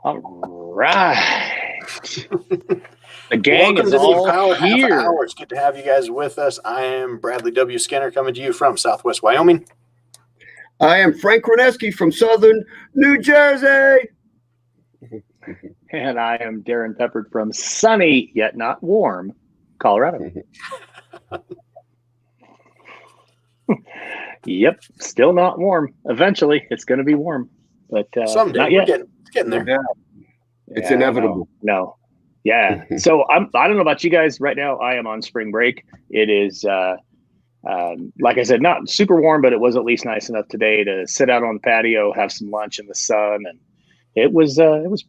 All right. The gang Welcome is to the all Power Half here. Hour. It's good to have you guys with us. I am Bradley W. Skinner coming to you from Southwest Wyoming. I am Frank Kroneski from Southern New Jersey. And I am Darren Peppard from sunny, yet not warm, Colorado. Yep, still not warm. Eventually, it's going to be warm, but someday not yet. We're getting there. Yeah. It's inevitable. No. Yeah. So I don't know about you guys right now. I am on spring break. It is, like I said, not super warm, but it was at least nice enough today to sit out on the patio, have some lunch in the sun, and it was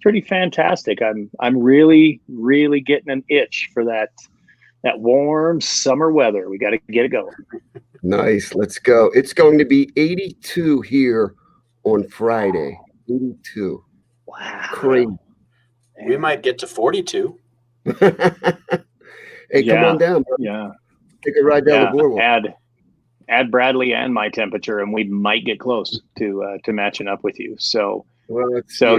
pretty fantastic. I'm really, really getting an itch for that warm summer weather. We got to get it going. Nice. Let's go. It's going to be 82 here on Friday. 82. Wow. Crazy. We might get to 42. Hey, come on down, bro. Yeah. Take a ride down the boardwalk. Add Bradley and my temperature, and we might get close to matching up with you. So, So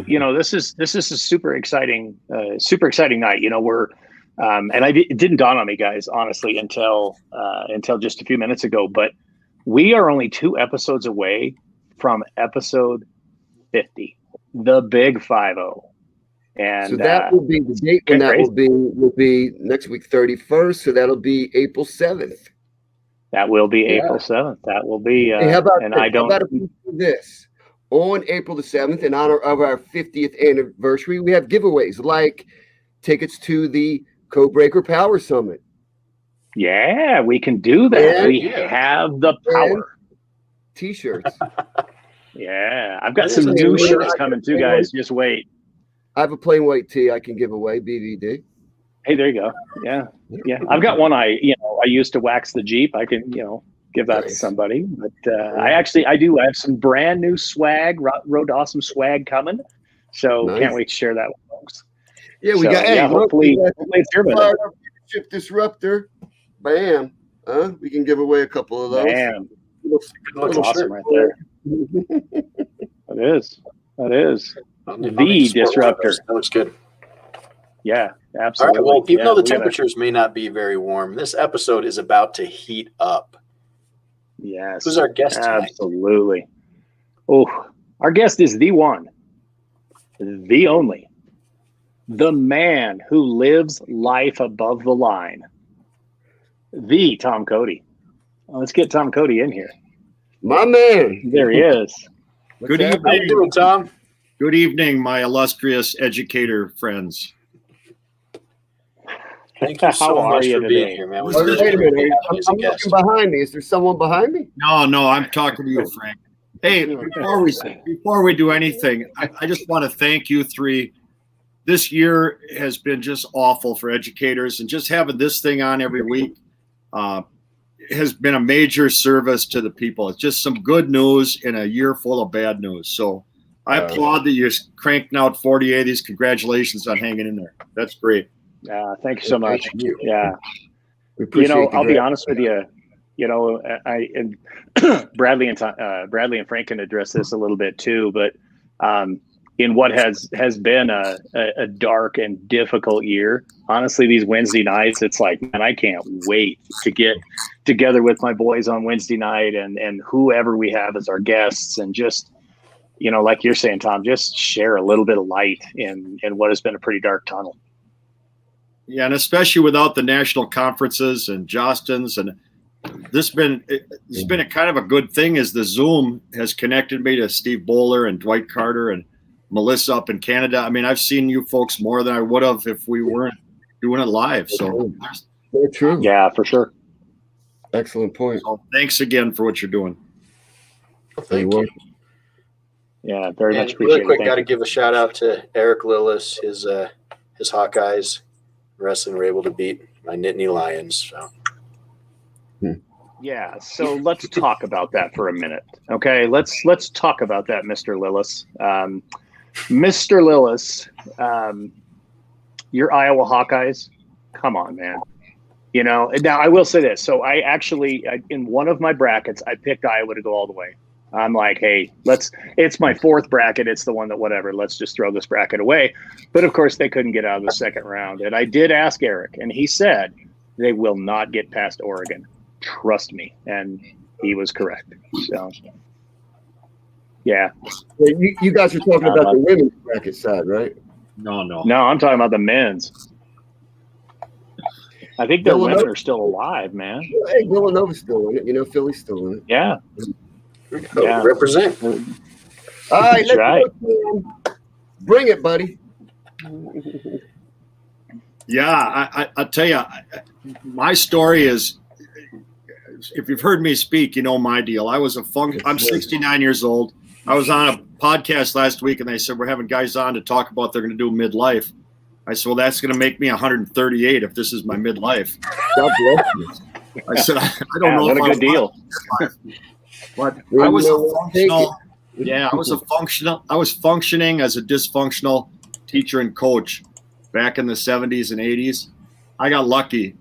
you know, this is a super exciting night. You know, we're and it didn't dawn on me, guys, honestly, until just a few minutes ago. But we are only 2 episodes away from episode 50, the big 50. And so that will be the date when that will be next week, 31st. So that'll be April 7th. That will be April 7th. That will be. Hey, how about and this? On April the 7th, in honor of our 50th anniversary, we have giveaways like tickets to the Codebreaker Power Summit. Yeah, we can do that. We have the power. T-shirts. Yeah, I've got some new shirts coming too, guys. Just wait. I have a plain white tee I can give away, BVD. Hey, there you go. Yeah. I've got one I used to wax the Jeep. I can, give that to somebody. But I do. I have some brand new swag, Road to Awesome swag coming. So can't wait to share that with folks. Yeah, we got. Hopefully it's your Leadership Disruptor. Bam. We can give away a couple of those. Bam. Looks awesome right there. That is. The disruptor. That looks good. Yeah, absolutely. All right, well, even though the temperatures may not be very warm, this episode is about to heat up. Yes. Who's our guest tonight? Absolutely. Oh, our guest is the one, the only, the man who lives life above the line, the Tom Cody. Well, let's get Tom Cody in here. My man. There he is. Good evening. How you doing, Tom? Good evening, my illustrious educator friends. Thank you so much for being here, man. Wait a minute. I'm looking behind me. Is there someone behind me? No, I'm talking to you, Frank. Hey, before we do anything, I just want to thank you 3. This year has been just awful for educators, and just having this thing on every week has been a major service to the people. It's just some good news in a year full of bad news. So I applaud that you're cranking out 40 of these. Congratulations on hanging in there. That's great. Thank you so much. Thank you. Yeah. We I'll be honest with you. And Bradley and Frank can address this a little bit too, but in what has been a dark and difficult year, honestly, these Wednesday nights, it's like, man, I can't wait to get together with my boys on Wednesday night and whoever we have as our guests, and just, like you're saying, Tom, just share a little bit of light in what has been a pretty dark tunnel. Yeah, and especially without the national conferences and Jostens, and it's been a kind of a good thing, as the Zoom has connected me to Steve Bowler and Dwight Carter and Melissa up in Canada. I mean, I've seen you folks more than I would have if we weren't doing it live. So very true. Yeah, for sure. Excellent point. So thanks again for what you're doing. Thank you. Yeah, very much appreciated. Really quick, got to give a shout out to Eric Lillis. His Hawkeyes wrestling were able to beat my Nittany Lions. So. Yeah, so let's talk about that for a minute. Okay, let's talk about that, Mr. Lillis. Mr. Lillis, your Iowa Hawkeyes, come on, man. Now I will say this. So I actually, in one of my brackets, I picked Iowa to go all the way. I'm like, hey, it's my fourth bracket. It's the one that whatever, let's just throw this bracket away. But of course they couldn't get out of the second round. And I did ask Eric, and he said they will not get past Oregon. Trust me. And he was correct. So yeah. You guys are talking about the women's bracket side, right? No. No, I'm talking about the men's. I think the women are still alive, man. Hey, Villanova's still in it. You know, Philly's still in it. Yeah. Yeah. Represent. All right, That's right. go. Bring it, buddy. Yeah, I'll tell you, my story is, if you've heard me speak, you know my deal. I'm 69 years old. I was on a podcast last week, and they said, we're having guys on to talk about they're going to do midlife. I said, well, that's going to make me 138 if this is my midlife. God bless you. I said, I don't know. What a good deal. But I was functioning as a dysfunctional teacher and coach back in the 70s and 80s. I got lucky.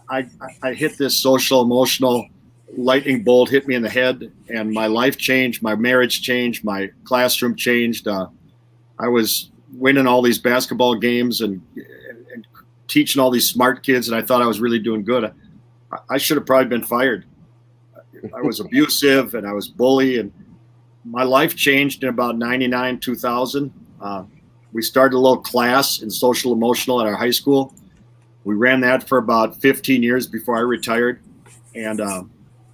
I hit this social emotional lightning bolt, hit me in the head, and my life changed, my marriage changed, my classroom changed. I was winning all these basketball games and teaching all these smart kids, and I thought I was really doing good. I should have probably been fired. I was abusive and I was bullied, and my life changed in about 99, 2000. We started a little class in social emotional at our high school. We ran that for about 15 years before I retired. And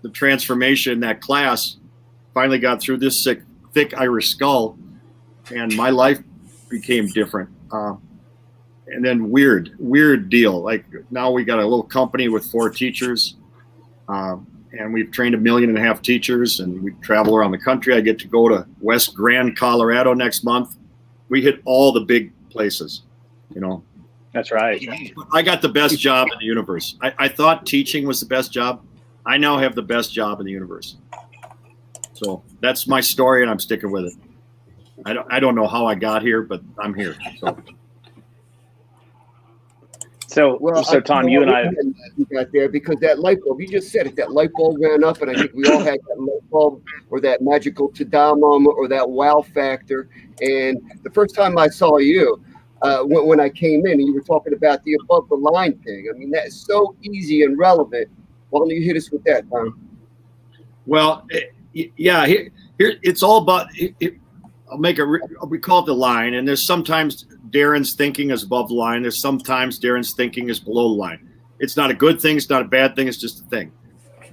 the transformation in that class finally got through this thick Irish skull, and my life became different. And then weird deal. Like now we got a little company with 4 teachers. And we've trained 1.5 million teachers, and we travel around the country. I get to go to West Grand, Colorado next month. We hit all the big places, you know. That's right. I got the best job in the universe. I thought teaching was the best job. I now have the best job in the universe. So that's my story, and I'm sticking with it. I don't know how I got here, but I'm here. So Tom, you and I got there because that light bulb, you just said it, that light bulb ran up, and I think we all had that light bulb or that magical ta-da moment or that wow factor. And the first time I saw you, when I came in and you were talking about the above the line thing, I mean, that is so easy and relevant. Why don't you hit us with that, Tom? Well, yeah, here it's all about. We call it the line, and there's sometimes Darren's thinking is above the line. There's sometimes Darren's thinking is below the line. It's not a good thing. It's not a bad thing. It's just a thing.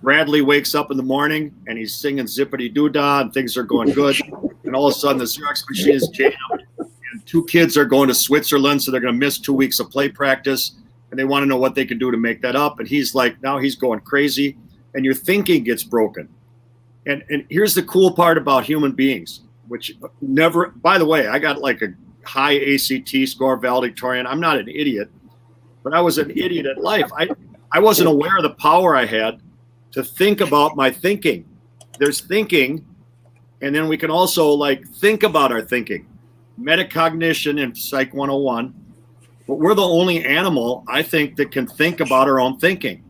Bradley wakes up in the morning and he's singing Zippity Doo Dah and things are going good. And all of a sudden the Xerox machine is jammed and 2 kids are going to Switzerland, so they're going to miss 2 weeks of play practice. And they want to know what they can do to make that up. And he's like, now he's going crazy, and your thinking gets broken. And here's the cool part about human beings, which never, by the way, I got like a high ACT score, valedictorian. I'm not an idiot, but I was an idiot at life. I wasn't aware of the power I had to think about my thinking. There's thinking, and then we can also like think about our thinking. Metacognition in Psych 101. But we're the only animal, I think, that can think about our own thinking.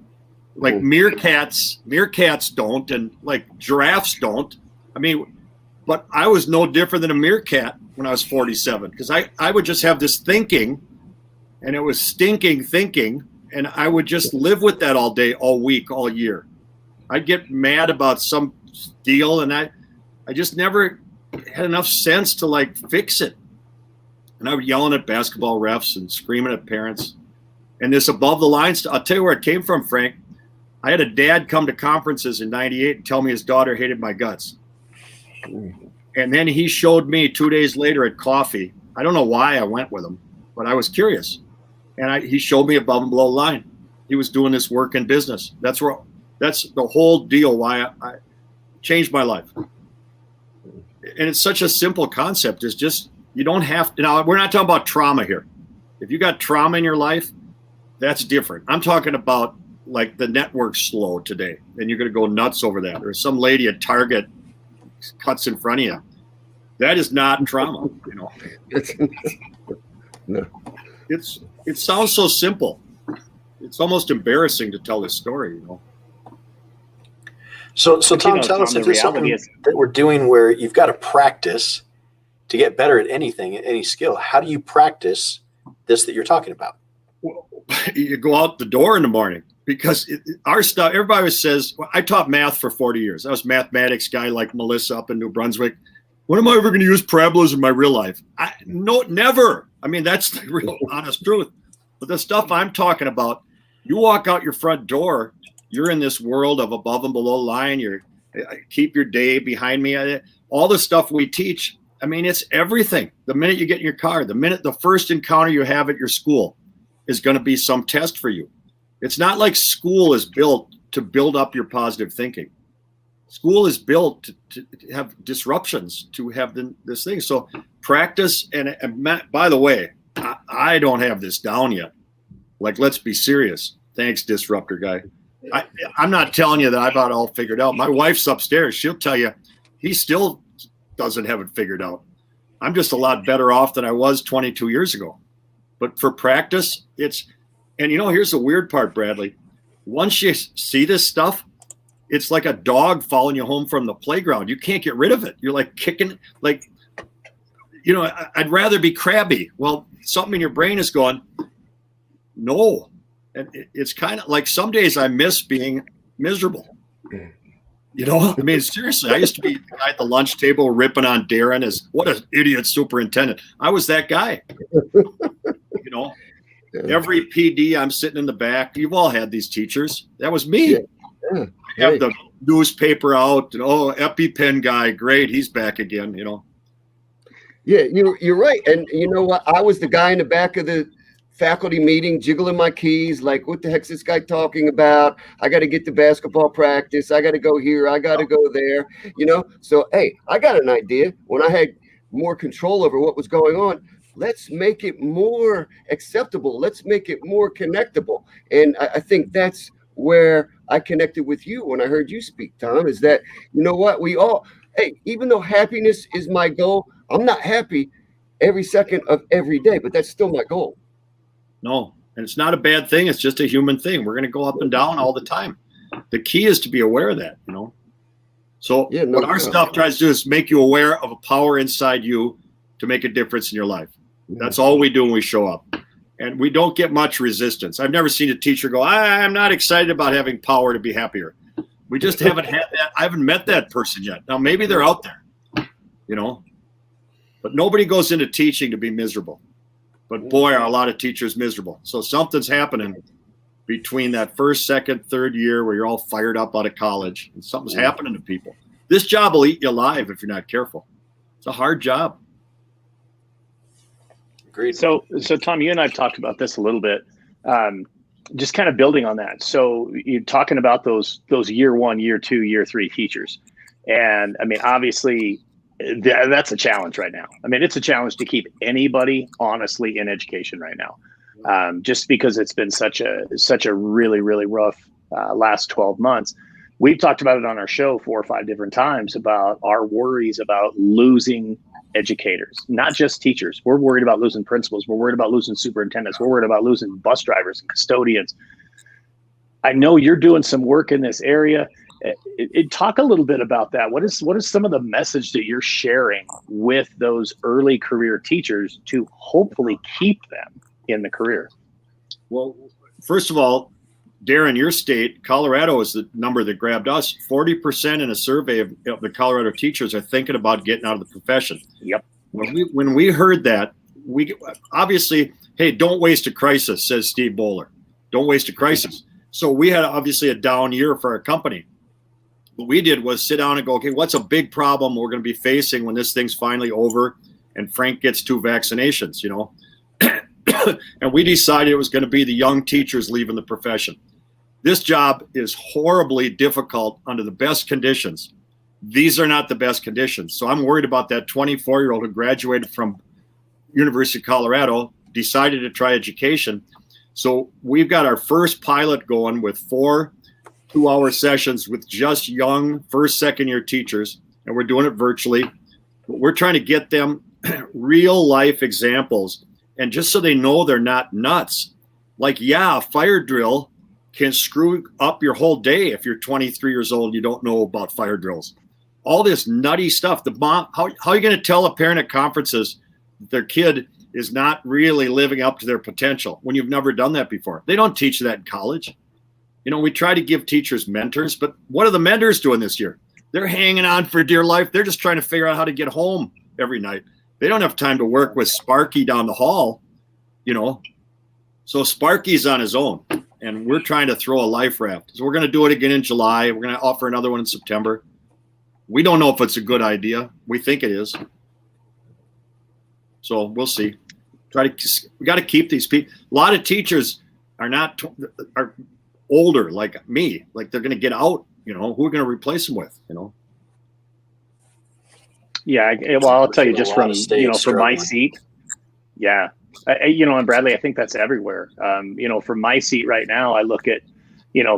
Like meerkats don't, and like giraffes don't. I mean, but I was no different than a meerkat when I was 47, because I would just have this thinking, and it was stinking thinking, and I would just live with that all day, all week, all year. I'd get mad about some deal, and I just never had enough sense to like fix it. And I was yelling at basketball refs and screaming at parents. And this above the line stuff, I'll tell you where it came from, Frank. I had a dad come to conferences in '98 and tell me his daughter hated my guts. And then he showed me 2 days later at coffee. I don't know why I went with him, but I was curious. And he showed me above and below the line. He was doing this work in business. That's the whole deal why I changed my life. And it's such a simple concept. It's just, you don't have to, now we're not talking about trauma here. If you got trauma in your life, that's different. I'm talking about like the network's slow today, and you're going to go nuts over that. Or some lady at Target cuts in front of you. That is not trauma, you know. No. It sounds so simple. It's almost embarrassing to tell this story, you know. So But, Tom, you know, tell us Tom, if the there's something reality is, that we're doing where you've got to practice to get better at anything, any skill. How do you practice this that you're talking about? Well, you go out the door in the morning because our stuff, everybody always says, well, I taught math for 40 years. I was a mathematics guy like Melissa up in New Brunswick. When am I ever going to use parabolas in my real life? No, never. I mean, that's the real honest truth. But the stuff I'm talking about, you walk out your front door, you're in this world of above and below line. You're keep your day behind me. All the stuff we teach, I mean, it's everything. The minute you get in your car, the first encounter you have at your school is going to be some test for you. It's not like school is built to build up your positive thinking. School is built to have disruptions, to have this thing. So practice, and by the way, I don't have this down yet. Like, let's be serious. Thanks, disruptor guy. I'm not telling you that I've got it all figured out. My wife's upstairs. She'll tell you he still doesn't have it figured out. I'm just a lot better off than I was 22 years ago. But for practice, and here's the weird part, Bradley. Once you see this stuff, it's like a dog following you home from the playground. You can't get rid of it. You're like kicking, like, I'd rather be crabby. Well, something in your brain is going, no. And it's kind of like some days I miss being miserable. I mean, seriously, I used to be the guy at the lunch table ripping on Darren as what an idiot superintendent. I was that guy. Every PD, I'm sitting in the back. You've all had these teachers. That was me. Yeah. I have the newspaper out. And, EpiPen guy, great. He's back again, Yeah, you're right. And you know what? I was the guy in the back of the faculty meeting, jiggling my keys, like, what the heck's this guy talking about? I got to get to basketball practice. I got to go here. I got to go there. So, hey, I got an idea. When I had more control over what was going on, let's make it more acceptable. Let's make it more connectable. And I think that's where I connected with you when I heard you speak, Tom, is that, what, even though happiness is my goal, I'm not happy every second of every day, but that's still my goal. No, and it's not a bad thing. It's just a human thing. We're going to go up and down all the time. The key is to be aware of that, So what our stuff tries to do is make you aware of a power inside you to make a difference in your life. That's all we do when we show up. And we don't get much resistance. I've never seen a teacher go, I'm not excited about having power to be happier. We just haven't had that. I haven't met that person yet. Now, maybe they're out there, but nobody goes into teaching to be miserable. But boy, are a lot of teachers miserable. So something's happening between that first, second, third year where you're all fired up out of college, and something's happening to people. This job will eat you alive if you're not careful. It's a hard job. Agreed. So Tom, you and I have talked about this a little bit, just kind of building on that. So you're talking about those year 1, year 2, year 3 teachers. And I mean, obviously that's a challenge right now. I mean, it's a challenge to keep anybody honestly in education right now, just because it's been such a really, really rough last 12 months. We've talked about it on our show 4 or 5 different times about our worries about losing educators, not just teachers. We're worried about losing principals. We're worried about losing superintendents. We're worried about losing bus drivers and custodians. I know you're doing some work in this area. Talk a little bit about that. What is some of the message that you're sharing with those early career teachers to hopefully keep them in the career? Well, first of all, Darren, your state, Colorado, is the number that grabbed us. 40% in a survey of the Colorado teachers are thinking about getting out of the profession. Yep. When we heard that, we obviously, hey, don't waste a crisis, says Steve Bowler. Don't waste a crisis. So we had obviously a down year for our company. What we did was sit down and go, okay, what's a big problem we're going to be facing when this thing's finally over and Frank gets 2 vaccinations, And we decided it was going to be the young teachers leaving the profession. This job is horribly difficult under the best conditions. These are not the best conditions. So I'm worried about that 24-year-old who graduated from University of Colorado, decided to try education. So we've got our first pilot going with 4 2-hour sessions with just young first, second year teachers. And we're doing it virtually. We're trying to get them real life examples. And just so they know they're not nuts. Like, yeah, a fire drill can screw up your whole day if you're 23 years old and you don't know about fire drills. All this nutty stuff. The mom, how are you going to tell a parent at conferences that their kid is not really living up to their potential when you've never done that before? They don't teach that in college. We try to give teachers mentors, but what are the mentors doing this year? They're hanging on for dear life. They're just trying to figure out how to get home every night. They don't have time to work with Sparky down the hall, So Sparky's on his own, and we're trying to throw a life raft. So we're going to do it again in July. We're going to offer another one in September. We don't know if it's a good idea. We think it is. So we'll see. We got to keep these people. A lot of teachers are older, like me, like they're going to get out. Who are we going to replace them with? Yeah, well, I'll tell you just from from my seat. Yeah, and Bradley, I think that's everywhere. From my seat right now, I look at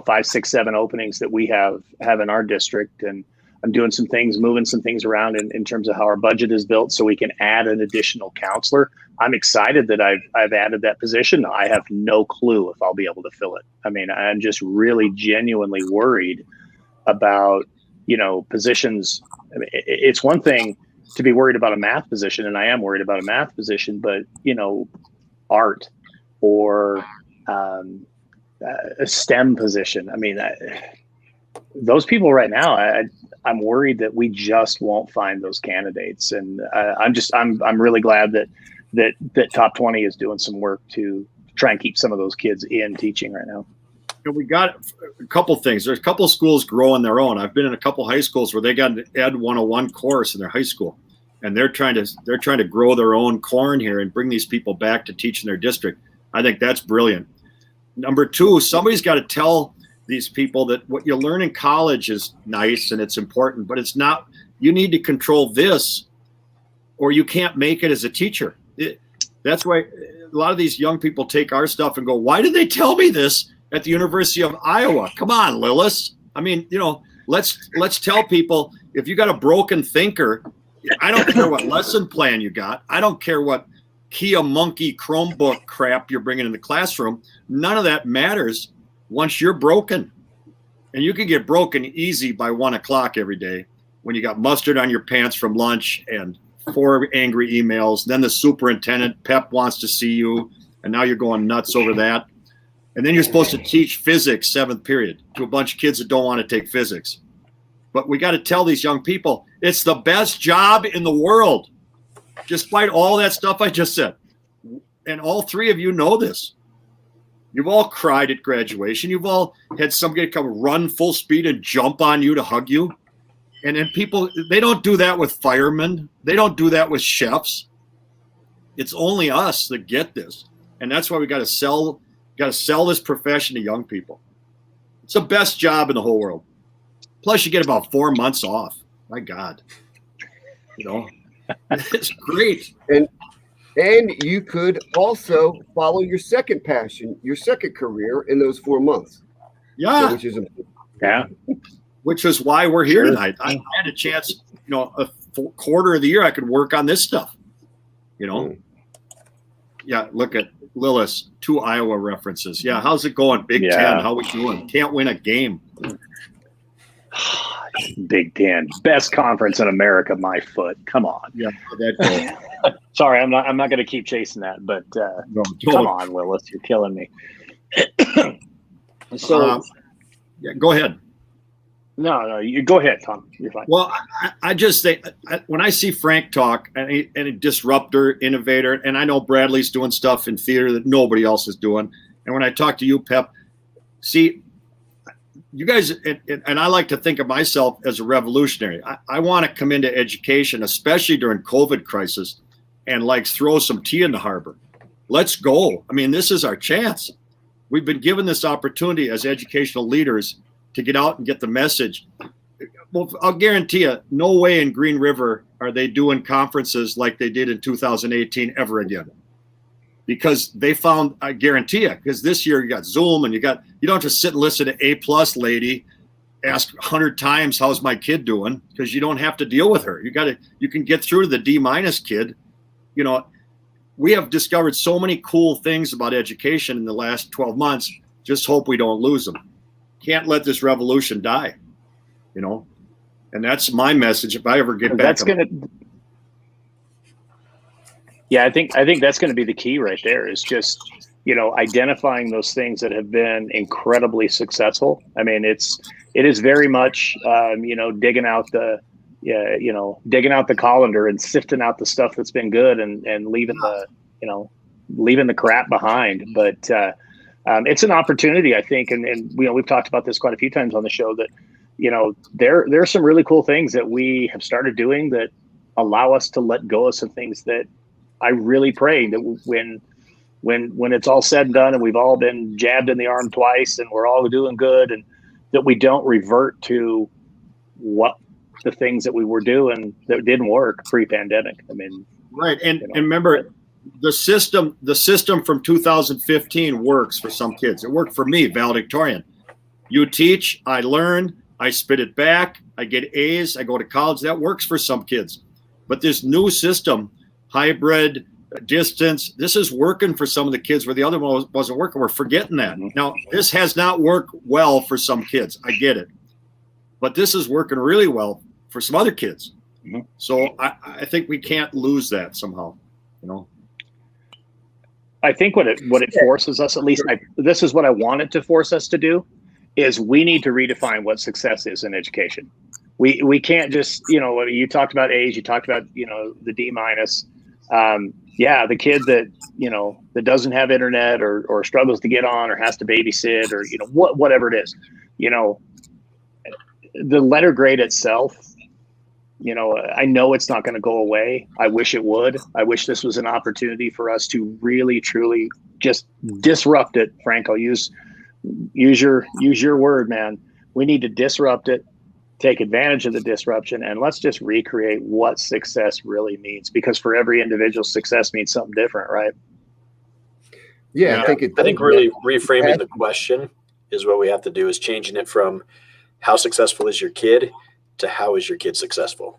5, 6, 7 openings that we have in our district, and I'm doing some things, moving some things around in terms of how our budget is built, so we can add an additional counselor. I'm excited that I've added that position. I have no clue if I'll be able to fill it. I mean, I'm just really genuinely worried about positions. I mean, it's one thing to be worried about a math position, and I am worried about a math position, but art or a STEM position. I mean, those people right now, I'm worried that we just won't find those candidates, and I'm really glad that Top 20 is doing some work to try and keep some of those kids in teaching right now. And we got a couple things. There's a couple of schools growing their own. I've been in a couple high schools where they got an Ed 101 course in their high school, and they're trying to grow their own corn here and bring these people back to teach in their district. I think that's brilliant. Number 2, somebody's got to tell these people that what you learn in college is nice and it's important, but it's not. You need to control this, or you can't make it as a teacher. That's why a lot of these young people take our stuff and go, "Why did they tell me this at the University of Iowa?" Come on, Lillis. I mean, let's tell people, if you got a broken thinker, I don't care what lesson plan you got. I don't care what Kia Monkey Chromebook crap you're bringing in the classroom. None of that matters once you're broken. And you can get broken easy by 1 o'clock every day when you got mustard on your pants from lunch and 4 angry emails. Then the superintendent, Pep, wants to see you, and now you're going nuts over that. And then you're supposed to teach physics 7th period to a bunch of kids that don't want to take physics. But we got to tell these young people, it's the best job in the world, despite all that stuff I just said. And all 3 of you know this. You've all cried at graduation. You've all had somebody come run full speed and jump on you to hug you. And then people, they don't do that with firemen. They don't do that with chefs. It's only us that get this. And that's why we got to sell this profession to young people. It's the best job in the whole world. Plus you get about 4 months off. My God. It's great. And you could also follow your second passion, your second career in those 4 months. Yeah. Which is important. Yeah. Which is why we're here tonight. I had a chance, a quarter of the year I could work on this stuff. Yeah, look at Lillis, 2 Iowa references. Yeah, how's it going? Big Ten, how we doing? Can't win a game. Big Ten, best conference in America. My foot. Come on. Yeah, that Sorry, I'm not going to keep chasing that, but come on, Willis, you're killing me. So, go ahead. No, you go ahead, Tom. You're fine. Well, I just think when I see Frank talk and a disruptor, innovator, and I know Bradley's doing stuff in theater that nobody else is doing, and when I talk to you, Pep, see, you guys, and I like to think of myself as a revolutionary. I want to come into education, especially during COVID crisis, and throw some tea in the harbor. Let's go. I mean, this is our chance. We've been given this opportunity as educational leaders to get out and get the message. Well, I'll guarantee you, no way in Green River are they doing conferences like they did in 2018 ever again. Because they found, I guarantee you, because this year you got Zoom and you don't just sit and listen to A+ lady ask 100 times, how's my kid doing? Because you don't have to deal with her. You can get through to the D- kid. We have discovered so many cool things about education in the last 12 months. just hope we don't lose them. Can't let this revolution die, you know. And that's my message. If I ever get back, I think that's going to be the key right there. Is just, you know, identifying those things that have been incredibly successful. I mean, it is very much, you know, digging out the colander and sifting out the stuff that's been good and leaving the crap behind. But it's an opportunity, I think, and you know, we've talked about this quite a few times on the show that, you know, there are some really cool things that we have started doing that allow us to let go of some things that I really pray that when it's all said and done and we've all been jabbed in the arm twice and we're all doing good, and that we don't revert to what the things that we were doing that didn't work pre-pandemic. I mean, right. And remember, the system from 2015 works for some kids. It worked for me, valedictorian. You teach, I learn, I spit it back, I get A's, I go to college. That works for some kids. But this new system, hybrid, distance, this is working for some of the kids where the other one wasn't working. We're forgetting that. Now, this has not worked well for some kids. I get it. But this is working really well for some other kids. So I think we can't lose that somehow, you know. I think what it forces us, at least this is what I want it to force us to do, is we need to redefine what success is in education. We can't just, you know, you talked about A's, you talked about, you know, the D minus. The kid that, you know, that doesn't have internet or struggles to get on or has to babysit or, you know, whatever it is, you know, the letter grade itself, you know, I know it's not going to go away. I wish it would. I wish this was an opportunity for us to really, truly just disrupt it. Frank, I'll use your word, man. We need to disrupt it, take advantage of the disruption, and let's just recreate what success really means, because for every individual, success means something different, right? Yeah, I think really reframing the question is what we have to do, is changing it from how successful is your kid to how is your kid successful.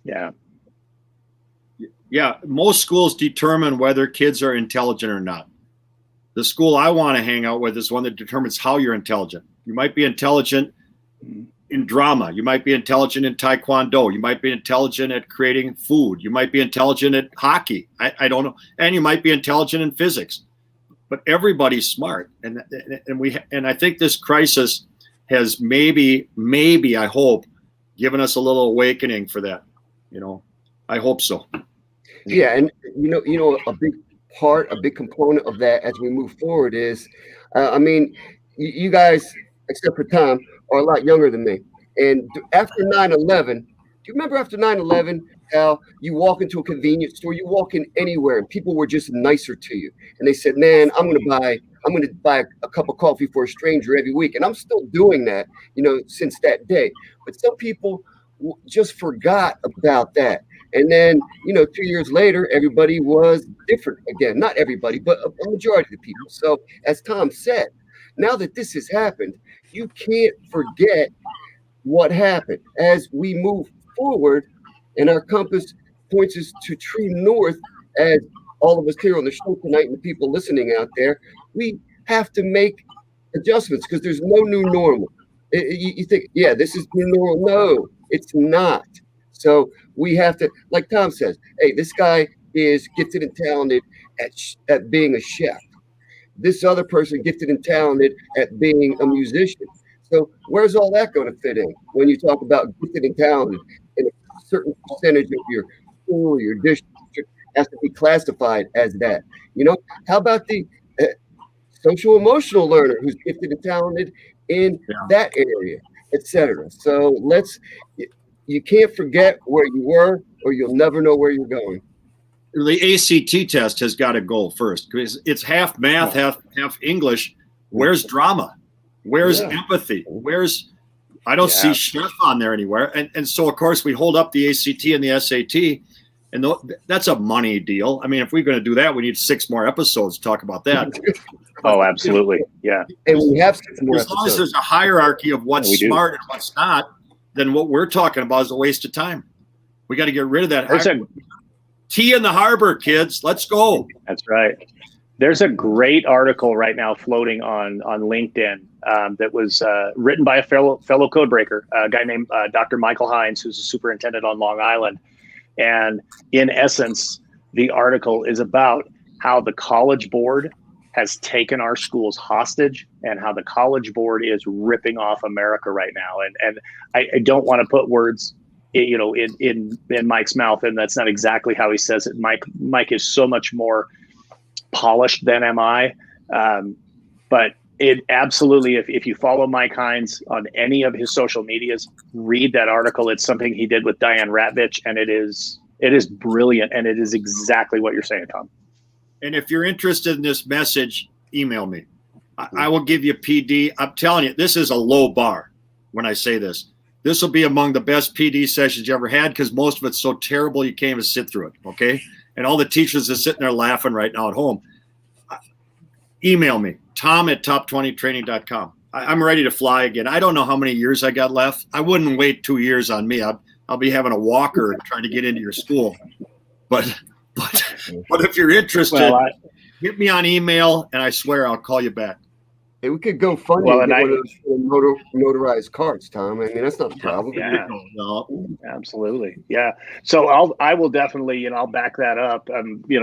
Yeah, most schools determine whether kids are intelligent or not. The school I want to hang out with is one that determines how you're intelligent. You might be intelligent in drama. You might be intelligent in taekwondo. You might be intelligent at creating food. You might be intelligent at hockey. I don't know. And you might be intelligent in physics. But everybody's smart. And I think this crisis has maybe I hope, given us a little awakening for that. You know, I hope so. Yeah, and you know, a big component of that as we move forward is, I mean, you guys, except for Tom, are a lot younger than me. And after 9/11, do you remember after 9/11 how you walk into a convenience store, you walk in anywhere, and people were just nicer to you, and they said, "Man, I'm going to buy a cup of coffee for a stranger every week," and I'm still doing that, you know, since that day. But some people just forgot about that. And then, you know, 2 years later, everybody was different again. Not everybody, but a majority of the people. So as Tom said, now that this has happened, you can't forget what happened. As we move forward and our compass points us to true north, as all of us here on the show tonight and the people listening out there, we have to make adjustments because there's no new normal. You think, yeah, this is new normal. No, it's not. So we have to, like Tom says, hey, this guy is gifted and talented at being a chef. This other person gifted and talented at being a musician. So where's all that going to fit in when you talk about gifted and talented, and a certain percentage of your school or your district has to be classified as that? You know, how about the social emotional learner who's gifted and talented in that area, etc. So you can't forget where you were, or you'll never know where you're going. The ACT test has got to go first because it's half math, half English. Where's drama? Where's empathy? I don't see chef on there anywhere. And so, of course, we hold up the ACT and the SAT, and that's a money deal. I mean, if we're going to do that, we need 6 more episodes to talk about that. Oh, absolutely. Yeah. And we have 6 more as long as there's a hierarchy of what's smart and what's not, then what we're talking about is a waste of time. We got to get rid of that. Tea in the harbor, kids. Let's go. That's right. There's a great article right now floating on LinkedIn that was written by a fellow code breaker, a guy named Dr. Michael Hines, who's a superintendent on Long Island. And in essence, the article is about how the College Board has taken our schools hostage and how the College Board is ripping off America right now. And I don't want to put words, in Mike's mouth, and that's not exactly how he says it. Mike is so much more polished than am I. But it absolutely, if you follow Mike Hines on any of his social medias, read that article. It's something he did with Diane Ratvich, and it is brilliant, and it is exactly what you're saying, Tom. And if you're interested in this message, email me. I will give you PD. I'm telling you, this is a low bar when I say this. This will be among the best PD sessions you ever had because most of it's so terrible you can't even sit through it, okay? And all the teachers are sitting there laughing right now at home. Email me, tom@top20training.com. I'm ready to fly again. I don't know how many years I got left. I wouldn't wait 2 years on me. I'll be having a walker and trying to get into your school. But if you're interested, hit me on email, and I swear I'll call you back. Hey, we could go funny and get one of those notarized cards, Tom. I mean, that's not a problem. Yeah, absolutely. Yeah. So I will definitely, I'll back that up.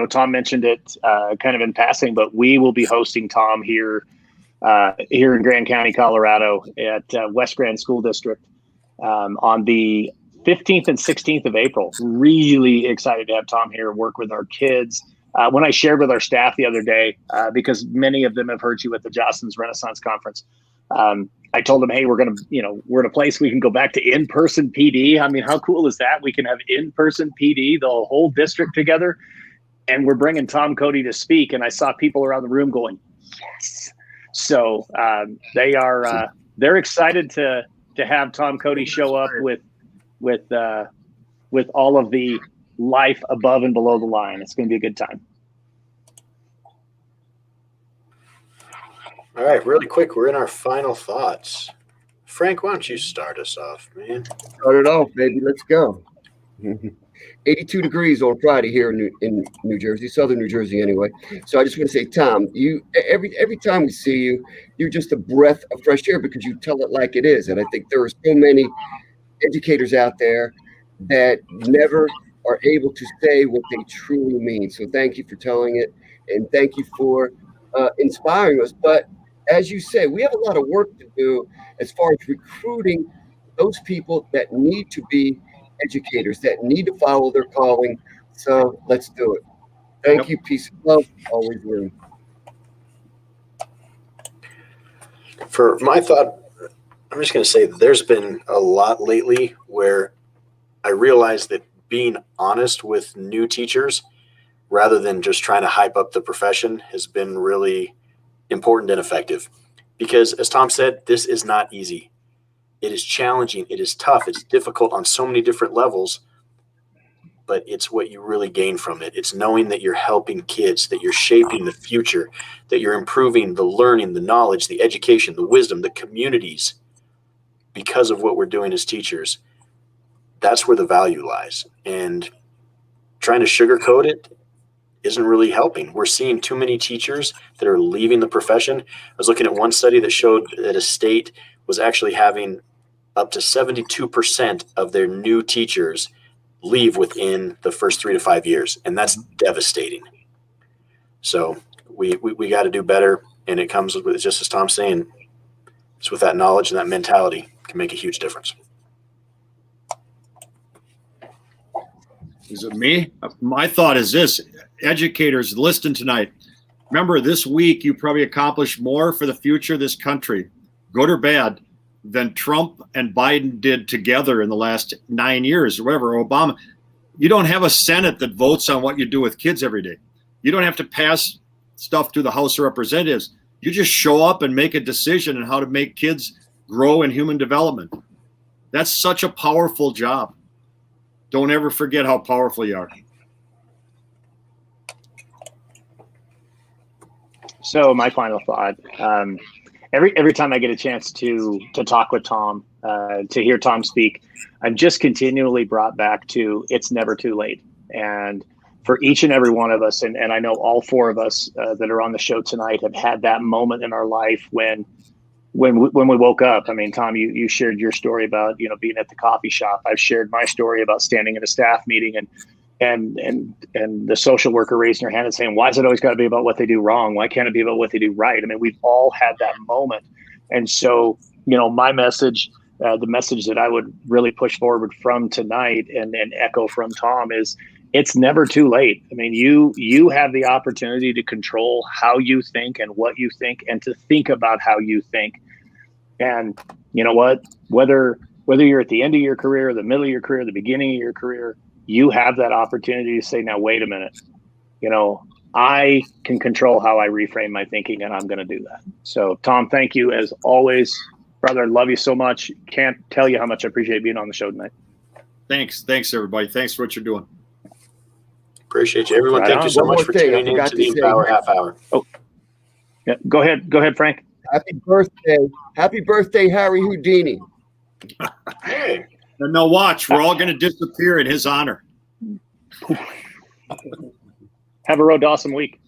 Tom mentioned it kind of in passing, but we will be hosting Tom here in Grand County, Colorado at West Grand School District on the 15th and 16th of April. Really excited to have Tom here, work with our kids. When I shared with our staff the other day, because many of them have heard you at the Jostens Renaissance Conference, I told them, hey, we're in a place we can go back to in-person PD. I mean, how cool is that? We can have in-person PD, the whole district together, and we're bringing Tom Cody to speak. And I saw people around the room going, yes. So they're excited to have Tom Cody show up with all of the life above and below the line. It's going to be a good time. All right, really quick, we're in our final thoughts. Frank, why don't you start us off, man? Start it off, baby. Let's go. 82 degrees on Friday here in New Jersey, southern New Jersey anyway. So I just want to say, Tom, you every time we see you, you're just a breath of fresh air because you tell it like it is. And I think there are so many educators out there that never are able to say what they truly mean. So thank you for telling it, and thank you for inspiring us. But as you say, we have a lot of work to do as far as recruiting those people that need to be educators, that need to follow their calling. So let's do it. Thank you. Peace and love. Always room. For my thought, I'm just going to say that there's been a lot lately where I realized that being honest with new teachers rather than just trying to hype up the profession has been really important and effective. Because as Tom said, this is not easy. It is challenging. It is tough. It's difficult on so many different levels, but it's what you really gain from it. It's knowing that you're helping kids, that you're shaping the future, that you're improving the learning, the knowledge, the education, the wisdom, the communities because of what we're doing as teachers. That's where the value lies. And trying to sugarcoat it isn't really helping. We're seeing too many teachers that are leaving the profession. I was looking at one study that showed that a state was actually having up to 72% of their new teachers leave within the first 3 to 5 years. And that's devastating. So we got to do better. And it comes with, just as Tom's saying, it's with that knowledge and that mentality can make a huge difference. Is it me? My thought is this: educators, listen tonight. Remember, this week you probably accomplished more for the future of this country, good or bad, than Trump and Biden did together in the last 9 years or whatever, Obama. You don't have a Senate that votes on what you do with kids every day. You don't have to pass stuff to the House of Representatives. You just show up and make a decision on how to make kids grow in human development. That's such a powerful job. Don't ever forget how powerful you are. So my final thought, every time I get a chance to talk with Tom, to hear Tom speak, I'm just continually brought back to it's never too late. And for each and every one of us, and I know all four of us that are on the show tonight have had that moment in our life when we woke up. I mean, Tom, you shared your story about, you know, being at the coffee shop. I've shared my story about standing in a staff meeting and the social worker raising her hand and saying, why is it always got to be about what they do wrong? Why can't it be about what they do right? I mean, we've all had that moment. And so, you know, my message, the message that I would really push forward from tonight and echo from Tom is, it's never too late. I mean, you have the opportunity to control how you think and what you think, and to think about how you think. And you know what? Whether you're at the end of your career, the middle of your career, the beginning of your career, you have that opportunity to say, now, wait a minute. You know, I can control how I reframe my thinking, and I'm going to do that. So, Tom, thank you as always, brother. I love you so much. Can't tell you how much I appreciate being on the show tonight. Thanks, everybody. Thanks for what you're doing. Appreciate you, everyone. Right Thank on. you so One much more for thing I tuning in forgot to to the say. Empower Half Hour. Oh, yeah. Go ahead, Frank. Happy birthday, Harry Houdini. Hey, And now watch, we're all going to disappear in his honor. Have a real awesome week.